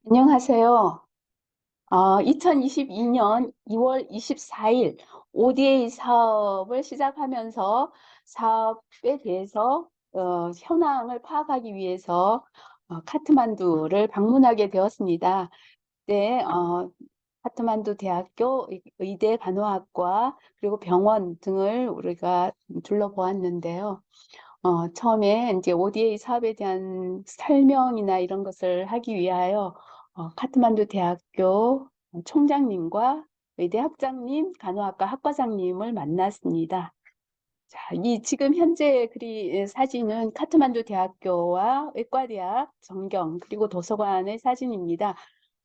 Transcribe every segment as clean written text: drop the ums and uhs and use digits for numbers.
안녕하세요. 2022년 2월 24일 ODA 사업을 시작하면서 사업에 대해서 현황을 파악하기 위해서 카트만두를 방문하게 되었습니다. 네, 카트만두 대학교 의대 간호학과 그리고 병원 등을 우리가 둘러보았는데요. 처음에 이제 ODA 사업에 대한 설명이나 이런 것을 하기 위하여 카트만두 대학교 총장님과 의대 학장님, 간호학과 학과장님을 만났습니다. 자, 이 지금 현재 사진은 카트만두 대학교와 의과대학 전경 그리고 도서관의 사진입니다.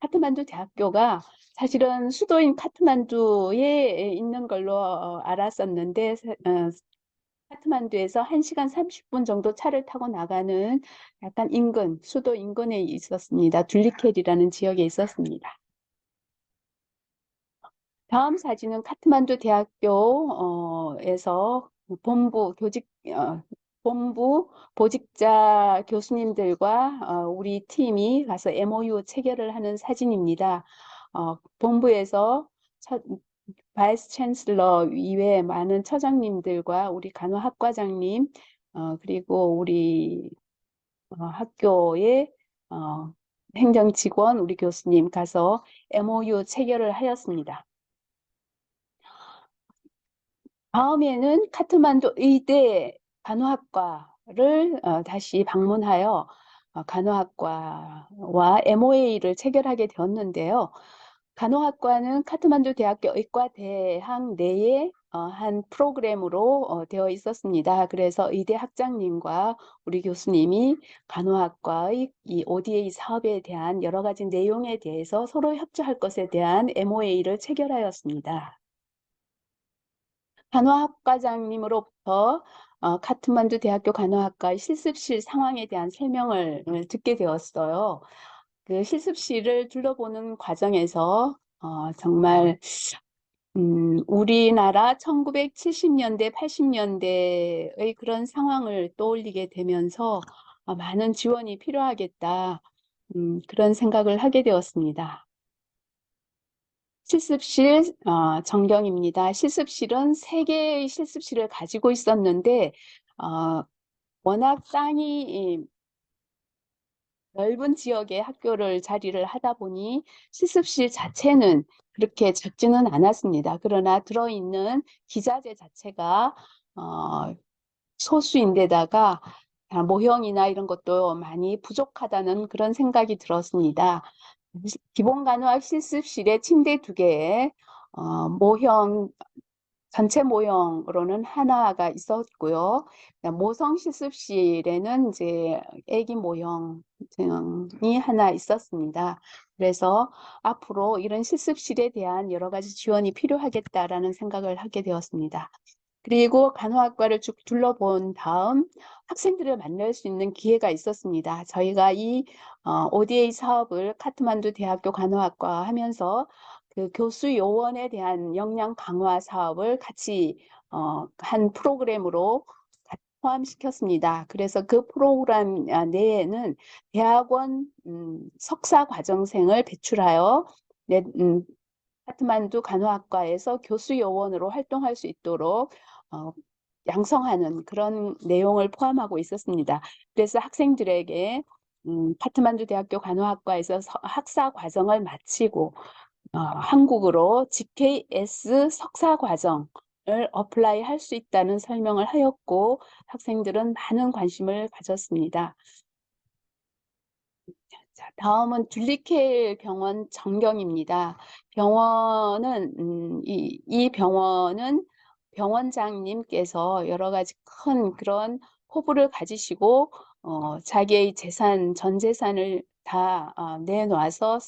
카트만두 대학교가 사실은 수도인 카트만두에 있는 걸로 알았었는데 카트만두에서 1시간 30분 정도 차를 타고 나가는 약간 수도 인근에 있었습니다. 둘리켈이라는 지역에 있었습니다. 다음 사진은 카트만두 대학교에서 본부 보직자 교수님들과 우리 팀이 가서 MOU 체결을 하는 사진입니다. 본부에서 바이스 챈슬러 이외에 많은 처장님들과 우리 간호학과장님, 그리고 우리 학교의 어, 행정직원, 우리 교수님 가서 MOU 체결을 하였습니다. 다음에는 카트만두 의대 간호학과를 다시 방문하여 간호학과와 MOA를 체결하게 되었는데요. 간호학과는 카트만두 대학교 의과대학 내에 한 프로그램으로 되어 있었습니다. 그래서 의대 학장님과 우리 교수님이 간호학과의 이 ODA 사업에 대한 여러 가지 내용에 대해서 서로 협조할 것에 대한 MOA를 체결하였습니다. 간호학과장님으로부터 카트만두 대학교 간호학과의 실습실 상황에 대한 설명을 듣게 되었어요. 그 실습실을 둘러보는 과정에서 정말 우리나라 1970년대, 80년대의 그런 상황을 떠올리게 되면서 많은 지원이 필요하겠다. 그런 생각을 하게 되었습니다. 실습실 전경입니다. 실습실은 세 개의 실습실을 가지고 있었는데 워낙 땅이 넓은 지역에 학교를 자리를 하다 보니 실습실 자체는 그렇게 작지는 않았습니다. 그러나 들어있는 기자재 자체가 어, 소수인데다가 모형이나 이런 것도 많이 부족하다는 그런 생각이 들었습니다. 기본 간호학 실습실에 침대 두 개에 모형 전체 모형으로는 하나가 있었고요. 모성 실습실에는 이제 애기 모형이 하나 있었습니다. 그래서 앞으로 이런 실습실에 대한 여러 가지 지원이 필요하겠다라는 생각을 하게 되었습니다. 그리고 간호학과를 쭉 둘러본 다음 학생들을 만날 수 있는 기회가 있었습니다. 저희가 이 ODA 사업을 카트만두 대학교 간호학과 하면서 그 교수 요원에 대한 역량 강화 사업을 같이 한 프로그램으로 포함시켰습니다. 그래서 그 프로그램 내에는 대학원 석사 과정생을 배출하여 카트만두 간호학과에서 교수 요원으로 활동할 수 있도록 어, 양성하는 그런 내용을 포함하고 있었습니다. 그래서 학생들에게 카트만두 대학교 간호학과에서 학사 과정을 마치고 한국으로 GKS 석사 과정을 어플라이 할 수 있다는 설명을 하였고 학생들은 많은 관심을 가졌습니다. 자, 다음은 둘리케일 병원 전경입니다. 이 병원은 병원장님께서 여러 가지 큰 그런 포부를 가지시고 자기의 전 재산을 다 내놔서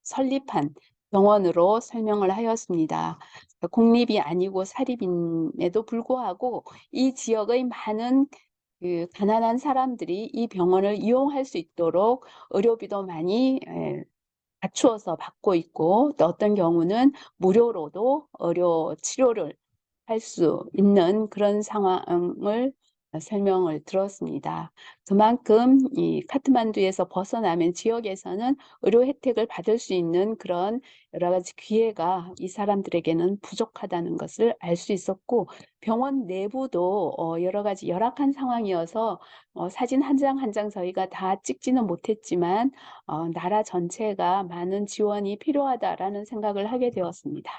설립한 병원으로 설명을 하였습니다. 공립이 아니고 사립임에도 불구하고 이 지역의 많은 그 가난한 사람들이 이 병원을 이용할 수 있도록 의료비도 많이 갖추어서 받고 있고 또 어떤 경우는 무료로도 의료 치료를 할 수 있는 그런 상황을 설명을 들었습니다. 그만큼 이 카트만두에서 벗어나면 지역에서는 의료 혜택을 받을 수 있는 그런 여러 가지 기회가 이 사람들에게는 부족하다는 것을 알 수 있었고, 병원 내부도 여러 가지 열악한 상황이어서 사진 한 장 한 장 저희가 다 찍지는 못했지만 나라 전체가 많은 지원이 필요하다라는 생각을 하게 되었습니다.